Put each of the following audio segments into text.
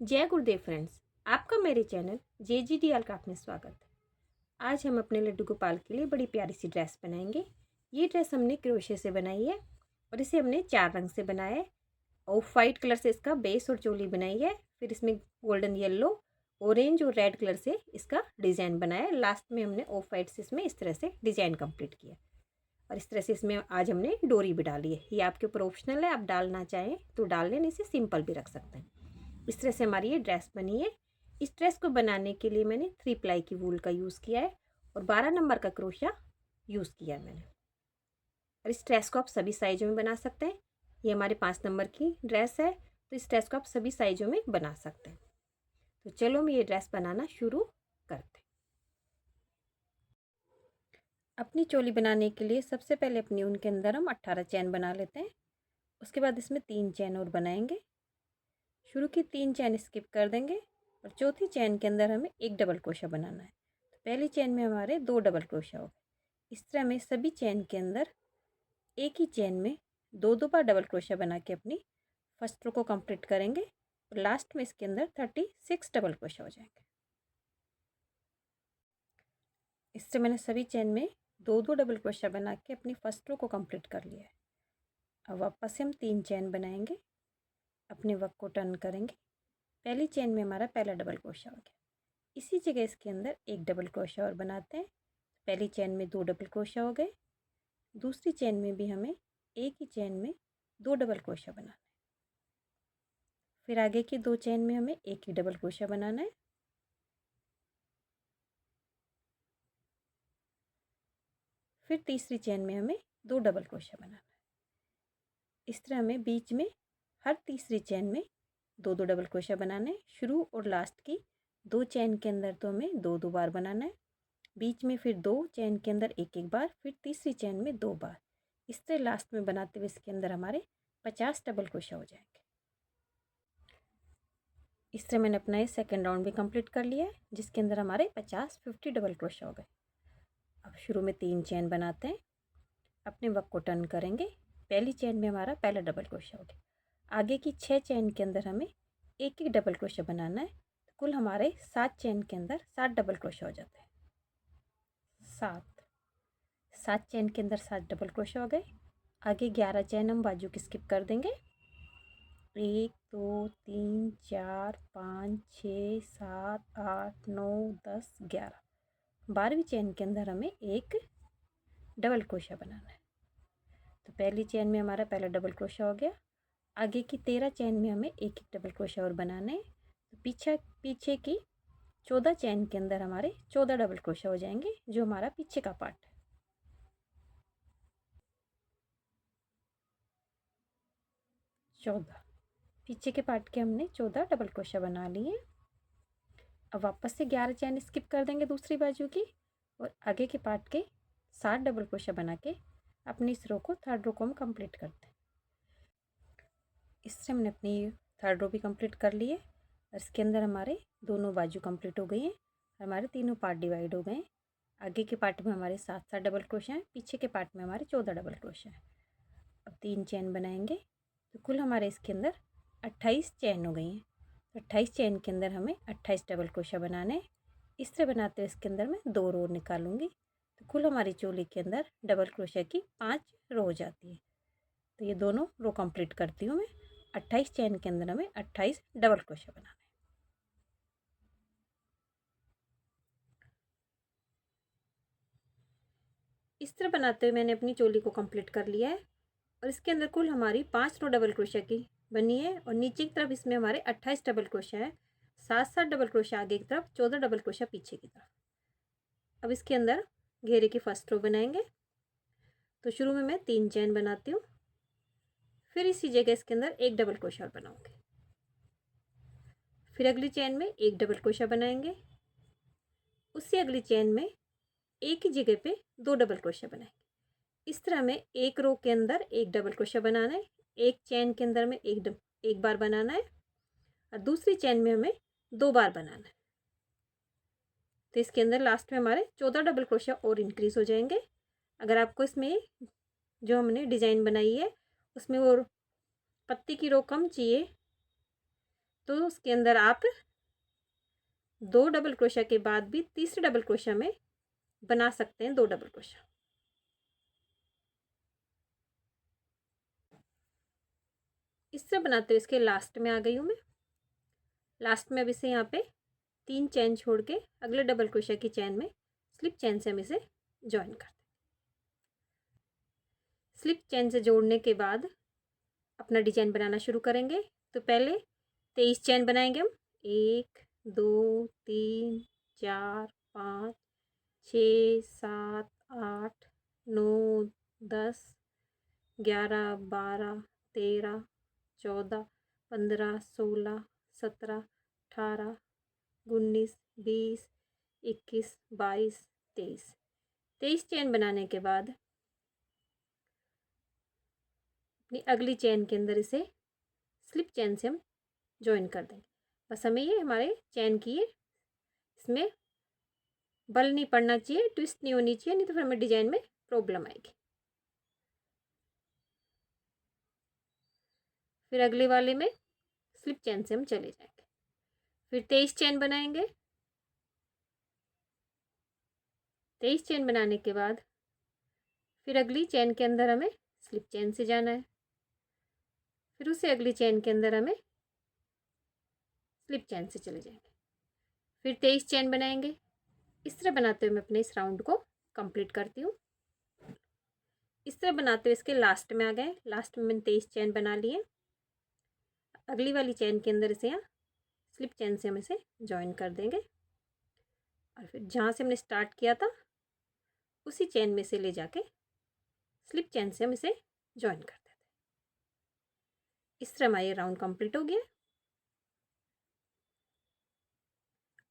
जय गुरुदेव फ्रेंड्स, आपका मेरे चैनल JGDL क्राफ्ट में स्वागत है। आज हम अपने लड्डू गोपाल के लिए बड़ी प्यारी सी ड्रेस बनाएंगे। ये ड्रेस हमने क्रोशे से बनाई है और इसे हमने 4 रंग से बनाया है। ऑफ वाइट कलर से इसका बेस और चोली बनाई है। फिर इसमें गोल्डन येलो, ऑरेंज और रेड कलर से इसका डिज़ाइन बनाया है। लास्ट में हमने ऑफ वाइट से इसमें इस तरह से डिज़ाइन कंप्लीट किया और इस तरह से इसमें आज हमने डोरी भी डाली है। ये आपके ऊपर ऑप्शनल है, आप डालना चाहें तो डाल लें, इसे सिंपल भी रख सकते हैं। इस तरह से हमारी ये ड्रेस बनी है। इस ड्रेस को बनाने के लिए मैंने 3 प्लाई की वूल का यूज़ किया है और 12 नंबर का क्रोशा यूज़ किया है मैंने। और इस ड्रेस को आप सभी साइज़ों में बना सकते हैं। ये हमारे 5 नंबर की ड्रेस है, तो इस ड्रेस को आप सभी साइज़ों में बना सकते हैं। तो चलो हम ये ड्रेस बनाना शुरू करते हैं। अपनी चोली बनाने के लिए सबसे पहले अपनी ऊन के अंदर हम 18 चैन बना लेते हैं। उसके बाद इसमें 3 चैन और बनाएंगे। शुरू की 3 चैन स्किप कर देंगे और चौथी चैन के अंदर हमें एक डबल क्रोशा बनाना है। तो पहली चैन में हमारे 2 डबल क्रोशा हो गए। इस तरह हमें सभी चैन के अंदर एक ही चैन में 2 बार डबल क्रोशा बना के अपनी फर्स्ट रो को कंप्लीट करेंगे और लास्ट में इसके अंदर 36 डबल क्रोशा हो जाएंगे। इससे मैंने सभी चैन में 2 डबल क्रोशा बना के अपनी फर्स्ट रो को कंप्लीट कर लिया है। अब वापस से हम 3 चैन बनाएंगे, अपने वर्क को टर्न करेंगे। पहली चैन में हमारा पहला डबल क्रोशा हो गया। इसी जगह इसके अंदर एक डबल क्रोशा और बनाते हैं। पहली चैन में 2 डबल क्रोशा हो गए। दूसरी चैन में भी हमें एक ही चैन में 2 डबल क्रोशा बनाना है। फिर आगे की 2 चैन में हमें एक ही डबल क्रोशा बनाना है। फिर तीसरी चैन में हमें 2 डबल क्रोशा बनाना है। इस तरह हमें बीच में हर तीसरी चैन में 2 डबल क्रोशा बनाना है। शुरू और लास्ट की 2 चैन के अंदर तो हमें 2 बार बनाना है। बीच में फिर 2 चैन के अंदर एक बार, फिर तीसरी चैन में 2 बार। इस तरह लास्ट में बनाते हुए इसके अंदर हमारे 50 डबल क्रोशा हो जाएंगे। इस तरह मैंने अपना ये सेकेंड राउंड भी कंप्लीट कर लिया है, जिसके अंदर हमारे 50 डबल क्रोशा हो गए। अब शुरू में 3 चैन बनाते हैं, अपने वर्क को टर्न करेंगे। पहली चैन में हमारा पहला डबल क्रोशा हो गया। आगे की 6 चैन के अंदर हमें एक एक डबल क्रोशा बनाना है। तो कुल हमारे 7 चैन के अंदर 7 डबल क्रोशा हो जाते हैं। 7 चैन के अंदर 7 डबल क्रोशा हो गए। आगे 11 चैन हम बाजू की स्किप कर देंगे। 1 2 3 4 5 6 7 8 9 10 11। 12वीं चैन के अंदर हमें एक डबल क्रोशा बनाना है। तो पहली चैन में हमारा पहला डबल क्रोशा हो गया। आगे की 13 चैन में हमें एक एक डबल क्रोशा और बनाना है। तो पीछे की 14 चैन के अंदर हमारे 14 डबल क्रोशा हो जाएंगे, जो हमारा पीछे का पार्ट है। 14 पीछे के पार्ट के हमने 14 डबल क्रोशा बना लिए। अब वापस से 11 चैन स्किप कर देंगे दूसरी बाजू की और आगे के पार्ट के 7 डबल क्रोशा बना के अपनी इस रो को, थर्ड रो को हम कंप्लीट करते हैं। इससे हमने अपनी थर्ड रो भी कंप्लीट कर ली है और इसके अंदर हमारे दोनों बाजू कंप्लीट हो गई हैं। हमारे तीनों पार्ट डिवाइड हो गए हैं। आगे के पार्ट में हमारे 7 डबल क्रोशा हैं, पीछे के पार्ट में हमारे 14 डबल क्रोशा हैं। अब 3 चैन बनाएंगे तो कुल हमारे इसके अंदर 28 चैन हो गई हैं। तो 28 चैन के अंदर हमें 28 डबल क्रोशा बनाने हैं। इस तरह बनाते हुए इसके अंदर मैं 2 रो निकालूंगी। तो कुल हमारी चोली के अंदर डबल क्रोशा की 5 रो हो जाती है। तो ये दोनों रो कंप्लीट करती हूँ मैं। 28 चैन के अंदर हमें 28 डबल क्रोशा बनाना है। इस तरह बनाते हुए मैंने अपनी चोली को कंप्लीट कर लिया है और इसके अंदर कुल हमारी 5 रो डबल क्रोशा की बनी है और नीचे की तरफ इसमें हमारे 28 डबल क्रोशा है। 7 डबल क्रोशा आगे की तरफ, 14 डबल क्रोशा पीछे की तरफ। अब इसके अंदर घेरे की फर्स्ट रो बनाएंगे। तो शुरू में मैं 3 चैन बनाती हूँ, फिर इसी जगह इसके अंदर एक डबल क्रोशा और बनाऊंगी। फिर अगली चैन में एक डबल क्रोशा बनाएंगे। उससे अगली चैन में एक ही जगह पे 2 डबल क्रोशा बनाएंगे। इस तरह हमें एक रो के अंदर एक डबल क्रोशा बनाना है, एक चैन के अंदर में एक बार बनाना है और दूसरी चैन में हमें 2 बार बनाना है। तो इसके अंदर लास्ट में हमारे 14 डबल क्रोशा और इंक्रीज हो जाएंगे। अगर आपको इसमें जो हमने डिज़ाइन बनाई है उसमें वो पत्ती की रो कम चाहिए तो उसके अंदर आप 2 डबल क्रोशिया के बाद भी तीसरे डबल क्रोशिया में बना सकते हैं 2 डबल क्रोशिया। इस तरह बनाते हुए इसके लास्ट में आ गई हूँ मैं। लास्ट में अब इसे यहाँ पे 3 चेन छोड़ के अगले डबल क्रोशिया की चेन में स्लिप चेन से हम इसे ज्वाइन करते हैं। स्लिप चेन से जोड़ने के बाद अपना डिजाइन बनाना शुरू करेंगे। तो पहले 23 चेन बनाएंगे हम। 1 2 3 4 5 6 7 8 9 10 11 12 13 14 15 16 17 18 19 20 21 22 23 23 चेन बनाने के बाद अपनी अगली चेन के अंदर इसे स्लिप चेन से हम ज्वाइन कर देंगे। बस हमें ये हमारे चेन की इसमें बल नहीं पड़ना चाहिए, ट्विस्ट नहीं होनी चाहिए, नहीं तो फिर हमें डिजाइन में प्रॉब्लम आएगी। फिर अगले वाले में स्लिप चेन से हम चले जाएंगे। फिर 23 चेन बनाएंगे। 23 चेन बनाने के बाद फिर अगली चेन के अंदर हमें स्लिप चेन से जाना है। फिर उसे अगली चेन के अंदर हमें स्लिप चेन से चले जाएंगे। फिर 23 चेन बनाएंगे। इस तरह बनाते हुए मैं अपने इस राउंड को कंप्लीट करती हूँ। इस तरह बनाते हुए इसके लास्ट में आ गए। लास्ट में मैंने 23 चेन बना लिए। अगली वाली चेन के अंदर इसे यहाँ स्लिप चेन से हम इसे ज्वाइन कर देंगे और फिर जहाँ से हमने स्टार्ट किया था उसी चेन में से ले जाके स्लिप चेन से हम इसे ज्वाइन कर देते हैं। इस तरह हमारा ये राउंड कंप्लीट हो गया।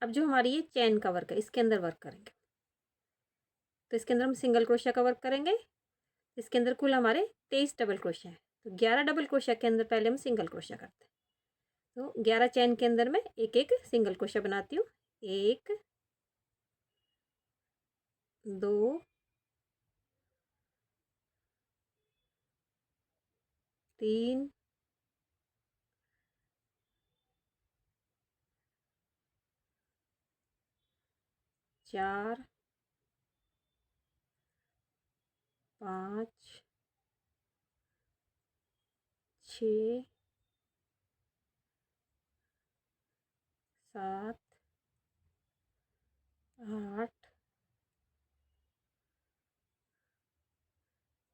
अब जो हमारी ये चेन का वर्क है इसके अंदर वर्क करेंगे। तो इसके अंदर हम सिंगल क्रोशिया का वर्क करेंगे। इसके अंदर कुल हमारे 23 डबल क्रोशिया है। तो 11 डबल क्रोशिया के अंदर पहले हम सिंगल क्रोशिया करते हैं। तो 11 चेन के अंदर मैं एक एक सिंगल क्रोशिया बनाती हूँ। 1 2 3 4 5 6 7 8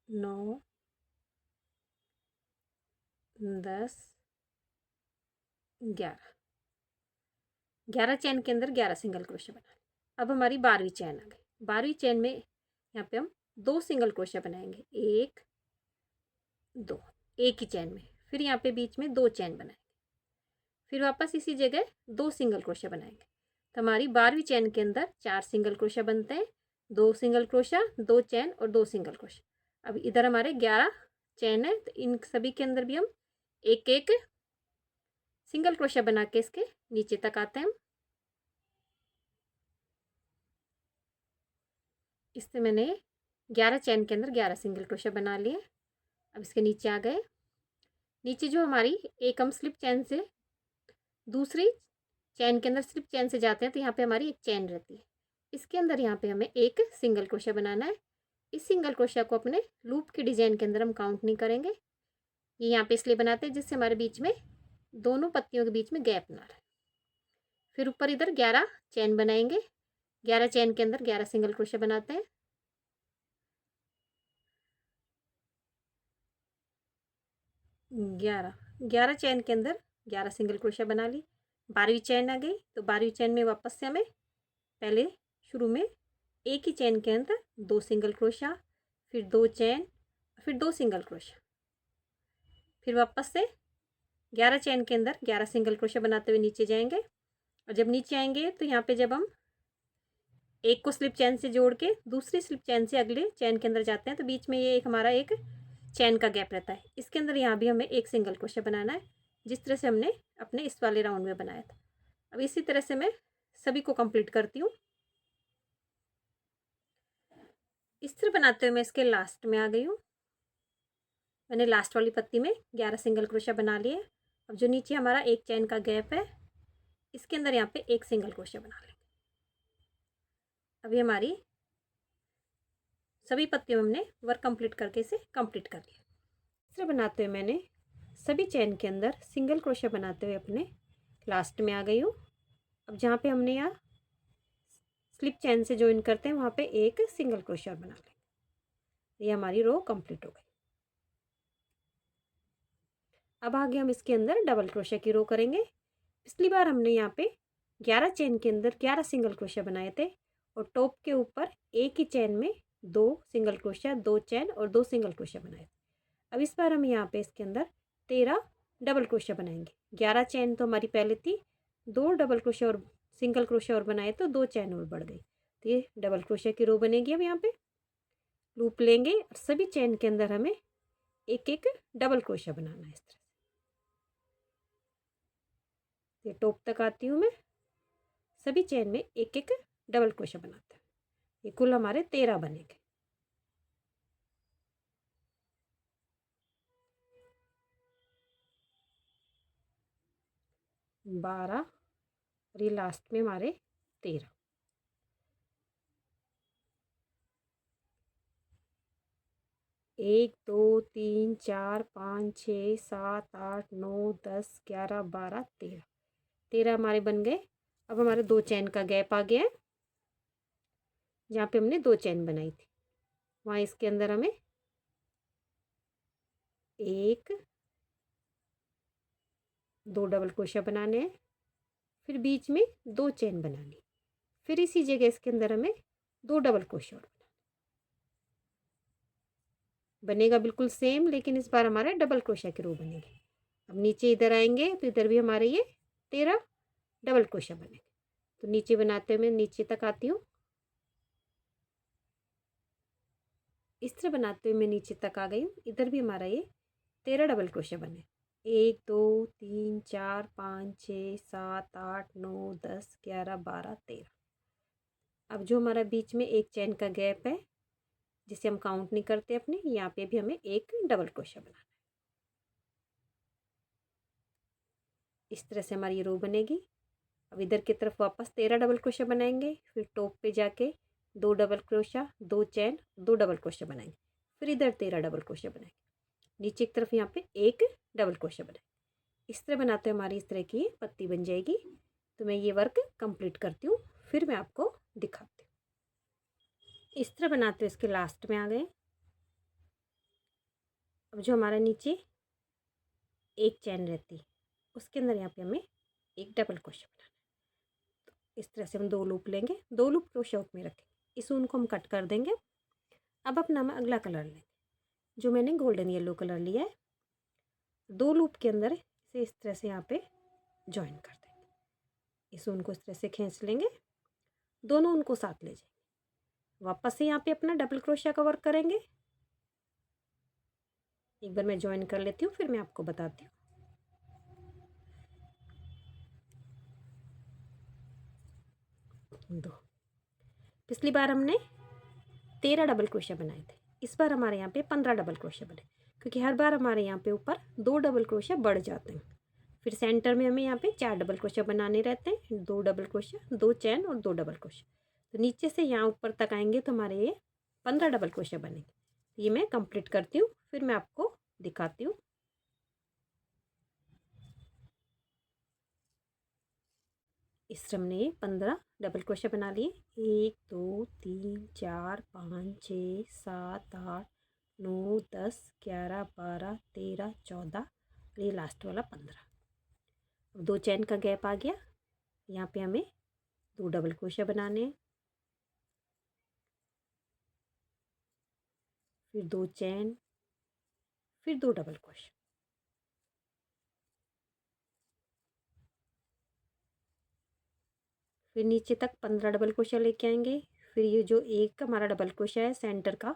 9 10 11 11 चेन के अंदर 11 सिंगल क्रोशिया बना। अब हमारी 12वीं चेन आ गई। 12वीं चेन में यहाँ पे हम 2 सिंगल क्रोशिया बनाएंगे। 1 2 एक ही चेन में। फिर यहाँ पे बीच में 2 चेन बनाएंगे। फिर वापस इसी जगह 2 सिंगल क्रोशिया बनाएंगे। तो हमारी 12वीं चेन के अंदर 4 सिंगल क्रोशिया बनते हैं। 2 सिंगल क्रोशिया, 2 चेन और 2 सिंगल क्रोशिया। अब इधर हमारे 11 चेन है। तो इन सभी के अंदर भी हम एक एक सिंगल क्रोशिया बना के इसके नीचे तक आते हैं। इससे मैंने 11 चेन के अंदर 11 सिंगल क्रोशिया बना लिए। अब इसके नीचे आ गए। नीचे जो हमारी एक हम स्लिप चेन से दूसरी चेन के अंदर स्लिप चेन से जाते हैं तो यहाँ पे हमारी एक चेन रहती है। इसके अंदर यहाँ पे हमें एक सिंगल क्रोशिया बनाना है। इस सिंगल क्रोशिया को अपने लूप की डिजाइन के अंदर हम काउंट नहीं करेंगे। ये यहाँ पे इसलिए बनाते हैं जिससे हमारे बीच में दोनों पत्तियों के बीच में गैप ना रहे। फिर ऊपर इधर 11 चेन बनाएंगे। 11 चेन के अंदर 11 सिंगल क्रोशिया बनाते हैं। 11 चेन के अंदर 11 सिंगल क्रोशिया बना ली। 12वीं चेन आ गई। तो 12वीं चेन में वापस से हमें पहले शुरू में एक ही चेन के अंदर 2 सिंगल क्रोशिया, फिर 2 चेन, फिर 2 सिंगल क्रोशिया। फिर वापस से 11 चेन के अंदर 11 सिंगल क्रोशिया बनाते हुए नीचे जाएंगे। और जब नीचे आएंगे तो यहाँ पे जब हम एक को स्लिप चेन से जोड़ के दूसरी स्लिप चेन से अगले चेन के अंदर जाते हैं तो बीच में ये एक हमारा एक चेन का गैप रहता है। इसके अंदर यहाँ भी हमें एक सिंगल क्रोशिया बनाना है जिस तरह से हमने अपने इस वाले राउंड में बनाया था। अब इसी तरह से मैं सभी को कंप्लीट करती हूँ। इस तरह बनाते हुए मैं इसके लास्ट में आ गई हूँ। मैंने लास्ट वाली पत्ती में 11 सिंगल क्रोशिया बना लिए अब जो नीचे हमारा एक चैन का गैप है, इसके अंदर यहाँ पे एक सिंगल क्रोशिया बना लेंगे। अभी हमारी सभी पत्तियों में हमने वर्क कंप्लीट करके इसे कंप्लीट कर लिया। इस तरह बनाते हुए मैंने सभी चैन के अंदर सिंगल क्रोशिया बनाते हुए अपने लास्ट में आ गई हूँ। अब जहाँ पे हमने यहाँ स्लिप चैन से ज्वाइन करते हैं वहाँ पे एक सिंगल क्रोशिया बना लेंगे। ये हमारी रो कंप्लीट हो गई। अब आगे हम इसके अंदर डबल क्रोशिया की रो करेंगे। पिछली बार हमने यहाँ पे 11 चैन के अंदर 11 सिंगल क्रोशिया बनाए थे और टॉप के ऊपर एक ही चैन में 2 सिंगल क्रोशिया, 2 चैन और 2 सिंगल क्रोशिया बनाए थे। अब इस बार हम यहाँ पे इसके अंदर 13 डबल क्रोशिया बनाएंगे। 11 चैन तो हमारी पहले थी, 2 डबल क्रोशिया और सिंगल क्रोशिया और बनाए तो 2 चैन और बढ़ गई। तो ये डबल क्रोशिया की रो बनेगी। अब यहाँ पे लूप लेंगे और सभी चैन के अंदर हमें एक एक डबल क्रोशिया बनाना है। इस तरह ये टॉप तक आती हूँ मैं, सभी चैन में एक एक डबल क्रोशिया बनाते हैं। ये कुल हमारे 13 बनेंगे। बारह और ये लास्ट में हमारे 13। एक, दो, तीन, चार, 5, 6, 7, 8, 9, 10, 11, 12, 13। 13 हमारे बन गए। अब हमारे 2 चैन का गैप आ गया है। जहाँ पे हमने 2 चैन बनाई थी वहाँ इसके अंदर हमें एक, 2 डबल क्रोशिया बनाने हैं, फिर बीच में 2 चैन बनानी, फिर इसी जगह इसके अंदर हमें 2 डबल क्रोशिया और बनेगा बिल्कुल सेम, लेकिन इस बार हमारे डबल क्रोशिया की रो बनेगी। अब नीचे इधर आएंगे तो इधर भी हमारे ये 13 डबल क्रोशिया बनेंगे। तो नीचे बनाते हुए मैं नीचे तक आती हूँ। इस तरह बनाते हुए मैं नीचे तक आ गई हूँ। इधर भी हमारा ये 13 डबल क्रोशिया बने। 1, 2, 3, 4, 5, 6, 7, 8, 9, 10, 11, 12, 13। अब जो हमारा बीच में एक चैन का गैप है जिसे हम काउंट नहीं करते अपने, यहाँ पे भी हमें एक डबल क्रोशिया बनाना है। इस तरह से हमारी ये रो बनेगी। अब इधर की तरफ वापस 13 डबल क्रोशिया बनाएंगे, फिर टॉप पे जाके 2 डबल क्रोशिया, 2 चैन, 2 डबल क्रोशिया बनाएंगे, फिर इधर 13 डबल क्रोशिया बनाएंगे, नीचे की तरफ यहाँ पे एक डबल क्रोशिया बनाएंगे। इस तरह बनाते हमारी इस तरह की पत्ती बन जाएगी। तो मैं ये वर्क कंप्लीट करती हूँ, फिर मैं आपको दिखाती हूँ। इस तरह बनाते हुए इसके लास्ट में आ गए। अब जो हमारा नीचे एक चैन रहती है उसके अंदर यहाँ पे हमें एक डबल क्रोशिया बनाना है। तो इस तरह से हम 2 लूप लेंगे, 2 लूप क्रोशिया में रखेंगे, इस ऊन को हम कट कर देंगे। अब अपना हम अगला कलर लेंगे, जो मैंने गोल्डन येलो कलर लिया है। 2 लूप के अंदर इसे इस तरह से यहाँ पे ज्वाइन कर देंगे। इस ऊन को इस तरह से खींच लेंगे, दोनों ऊन को साथ ले जाएंगे। वापस से यहाँ पे अपना डबल क्रोशिया का वर्क करेंगे। एक बार मैं ज्वाइन कर लेती हूँ, फिर मैं आपको बताती हूँ। दो, पिछली बार हमने 13 डबल क्रोशिया बनाए थे, इस बार हमारे यहाँ पे 15 डबल क्रोशिया बने, क्योंकि हर बार हमारे यहाँ पे ऊपर 2 डबल क्रोशिया बढ़ जाते हैं। फिर सेंटर में हमें यहाँ पे 4 डबल क्रोशिया बनाने रहते हैं, 2 डबल क्रोशिया, 2 चैन और 2 डबल क्रोशिया। तो नीचे से यहाँ ऊपर तक आएंगे तो हमारे ये 15 डबल क्रोशिया बनेंगे। ये मैं कंप्लीट करती हूँ, फिर मैं आपको दिखाती हूँ। इस तरह हमने 15 डबल क्रोशिया बना लिए। 1, 2, 3, 4, 5, 6, 7, 8, 9, 10, 11, 12, 13, 14, ये लास्ट वाला 15। अब 2 चैन का गैप आ गया, यहाँ पे हमें 2 डबल क्रोशिया बनाने हैं, फिर 2 चैन, फिर 2 डबल क्रोशिया, फिर नीचे तक 15 डबल क्रोशिया लेके आएंगे। फिर ये जो एक हमारा डबल क्रोशिया है सेंटर का,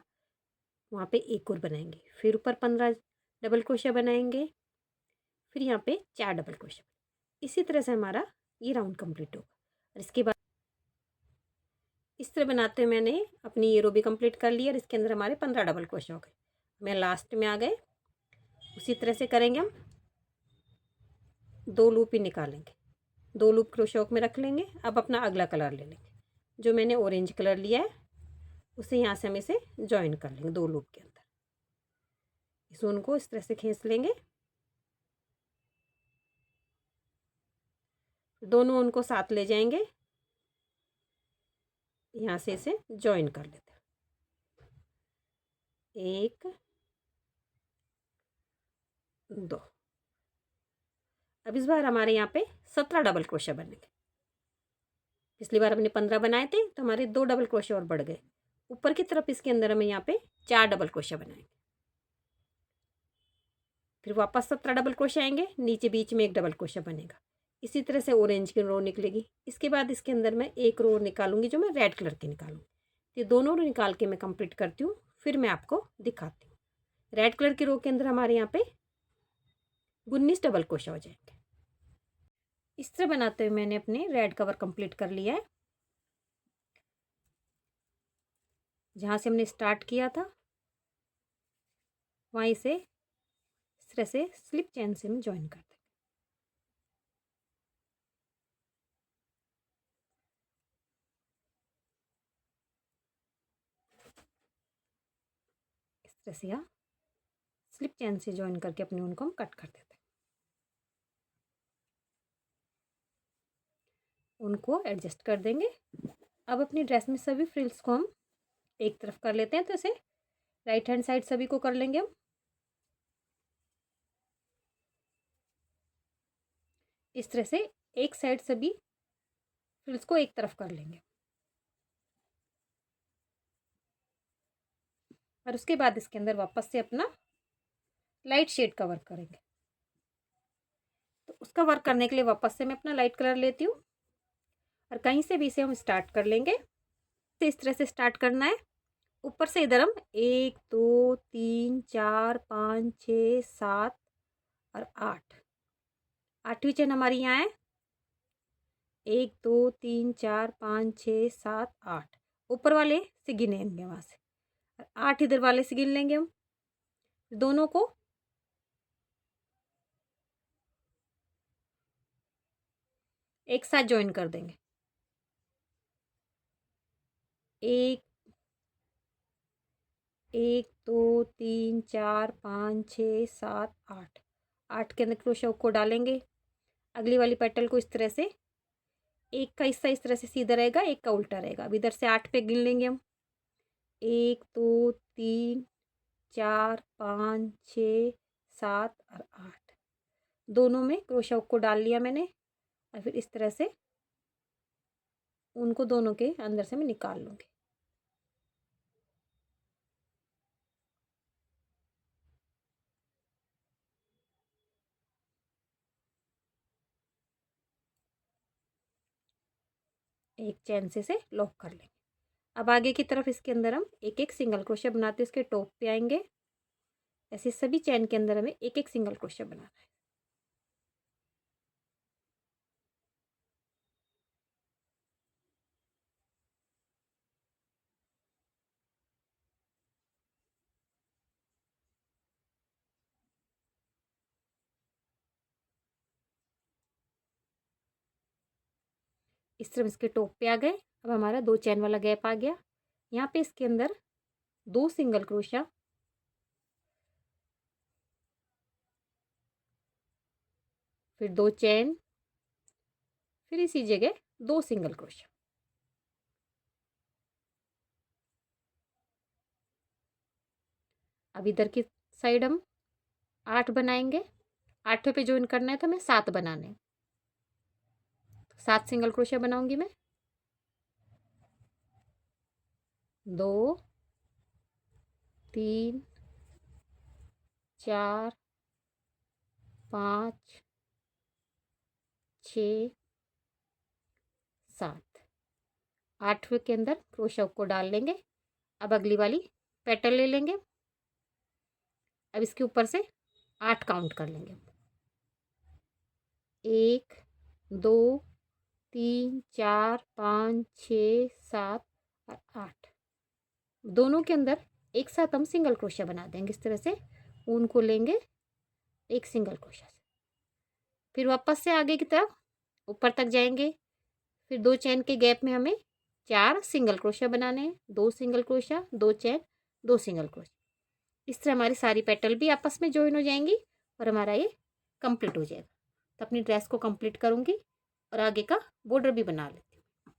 वहाँ पे एक और बनाएंगे, फिर ऊपर 15 डबल क्रोशिया बनाएंगे, फिर यहाँ पे 4 डबल क्रोशिया। इसी तरह से हमारा ये राउंड कंप्लीट होगा। और इसके बाद इस तरह बनाते हुए मैंने अपनी ये रो भी कंप्लीट कर ली और इसके अंदर हमारे 15 डबल क्रोशिया हो गए। मैं लास्ट में आ गए, उसी तरह से करेंगे हम। 2 लूप ही निकालेंगे। 2 लूप क्रोशे हुक में रख लेंगे। अब अपना अगला कलर ले लेंगे। जो मैंने ऑरेंज कलर लिया है उसे यहाँ से हम इसे जॉइन कर लेंगे 2 लूप के अंदर। इस ऊन को इस तरह से खींच लेंगे। दोनों ऊन को साथ ले जाएंगे। यहाँ से इसे जॉइन कर लेते हैं। 1 2। अब इस बार हमारे यहाँ पे 17 डबल क्रोशे बनेंगे। पिछली बार हमने 15 बनाए थे तो हमारे 2 डबल क्रोशे और बढ़ गए। ऊपर की तरफ इसके अंदर हमें यहाँ पे 4 डबल क्रोशे बनाएंगे। फिर वापस 17 डबल क्रोशे आएंगे। नीचे बीच में 1 डबल क्रोशा बनेगा। इसी तरह से ऑरेंज की रो निकलेगी। इसके बाद इसके अंदर मैं एक रो निकालूंगी जो मैं रेड कलर की निकालूंगी। ये दोनों रो निकाल के मैं कंप्लीट करती हूँ, फिर मैं आपको दिखाती हूँ। रेड कलर की रो के अंदर हमारे यहाँ पे 19 डबल क्रोशा हो जाएंगे। इस तरह बनाते हुए मैंने अपने रेड कवर कंप्लीट कर लिया है। जहाँ से हमने स्टार्ट किया था वहीं से इस तरह से स्लिप चेन से हम ज्वाइन कर देंगे। इस तरह से यहाँ स्लिप चेन से ज्वाइन करके अपने ऊन को हम कट कर देते हैं। उनको एडजस्ट कर देंगे। अब अपनी ड्रेस में सभी फ्रिल्स को हम एक तरफ कर लेते हैं। तो इसे राइट हैंड साइड सभी को कर लेंगे हम। इस तरह से एक साइड सभी फ्रिल्स को एक तरफ कर लेंगे और उसके बाद इसके अंदर वापस से अपना लाइट शेड का वर्क करेंगे। तो उसका वर्क करने के लिए वापस से मैं अपना लाइट कलर लेती हूँ और कहीं से भी इसे हम स्टार्ट कर लेंगे। तो इस तरह से स्टार्ट करना है। ऊपर से इधर हम 1 2 3 4 5 6 7 और 8, 8वीं चेन हमारी यहाँ है। 1 2 3 4 5 6 7 8 ऊपर वाले से गिनेंगे वहाँ से और 8 इधर वाले से गिन लेंगे हम। दोनों को एक साथ ज्वाइन कर देंगे। 1 1 2 3 4 5 6 7 8, 8 के अंदर क्रोशे हुक को डालेंगे। अगली वाली पेटल को इस तरह से एक का हिस्सा इस तरह से सीधा रहेगा, एक का उल्टा रहेगा। अब इधर से 8 पे गिन लेंगे हम। 1 2 3 4 5 6 7 और 8। दोनों में क्रोशा हुक को डाल लिया मैंने और फिर इस तरह से उनको दोनों के अंदर से मैं निकाल लूँगी। एक चैन से लॉक कर लेंगे। अब आगे की तरफ इसके अंदर हम एक एक सिंगल क्रोशे बनाते हैं। इसके टॉप पे आएंगे। ऐसे सभी चैन के अंदर हमें एक एक सिंगल क्रोशे बनाना है। इस तरफ इसके टॉप पे आ गए। अब हमारा 2 चैन वाला गैप आ गया। यहाँ पे इसके अंदर 2 सिंगल क्रोशा, फिर 2 चैन, फिर इसी जगह 2 सिंगल क्रोशा। अब इधर की साइड हम 8 बनाएंगे। 8वें पे ज्वाइन करना है तो हमें 7 बनाने हैं। 7 सिंगल क्रोशा बनाऊंगी मैं। 2 3 4 5 6 7, 8वें के अंदर क्रोशा को डाल लेंगे। अब अगली वाली पेटल ले लेंगे। अब इसके ऊपर से 8 काउंट कर लेंगे। 1 2 3 4 5 6 7 और 8। दोनों के अंदर एक साथ हम सिंगल क्रोशा बना देंगे। इस तरह से ऊन को लेंगे एक सिंगल क्रोशा से। फिर वापस से आगे की तरफ ऊपर तक जाएंगे। फिर 2 चेन के गैप में हमें 4 सिंगल क्रोशिया बनाने हैं। 2 single crochet, 2 chain, 2 single crochet. इस तरह हमारी सारी पेटल भी आपस में ज्वाइन हो जाएंगी और हमारा ये कंप्लीट हो जाएगा। तो अपनी ड्रेस को कंप्लीट करूँगी और आगे का बॉर्डर भी बना लेती हूँ।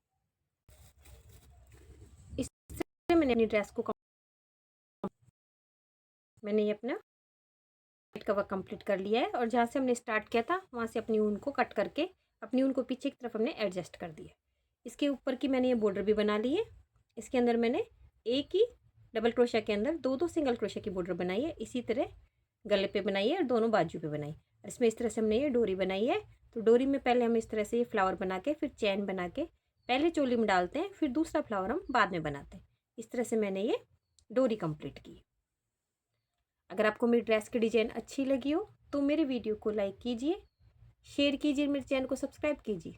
इस तरह मैंने अपनी ड्रेस को मैंने ये अपना का वर्क कंप्लीट कर लिया है और जहाँ से हमने स्टार्ट किया था वहाँ से अपनी ऊन को कट करके अपनी ऊन को पीछे की तरफ हमने एडजस्ट कर दिया। इसके ऊपर की मैंने ये बॉर्डर भी बना ली है। इसके अंदर मैंने एक ही डबल क्रोशिया के अंदर 2-2 सिंगल क्रोशिया की बॉर्डर बनाई है। इसी तरह गले पे बनाई है और दोनों बाजू पे बनाई और इसमें इस तरह से हमने ये डोरी बनाई है। तो डोरी में पहले हम इस तरह से ये फ्लावर बना के फिर चैन बना के पहले चोली में डालते हैं, फिर दूसरा फ्लावर हम बाद में बनाते हैं। इस तरह से मैंने ये डोरी कंप्लीट की। अगर आपको मेरी ड्रेस की डिज़ाइन अच्छी लगी हो तो मेरे वीडियो को लाइक कीजिए, शेयर कीजिए, मेरे चैनल को सब्सक्राइब कीजिए।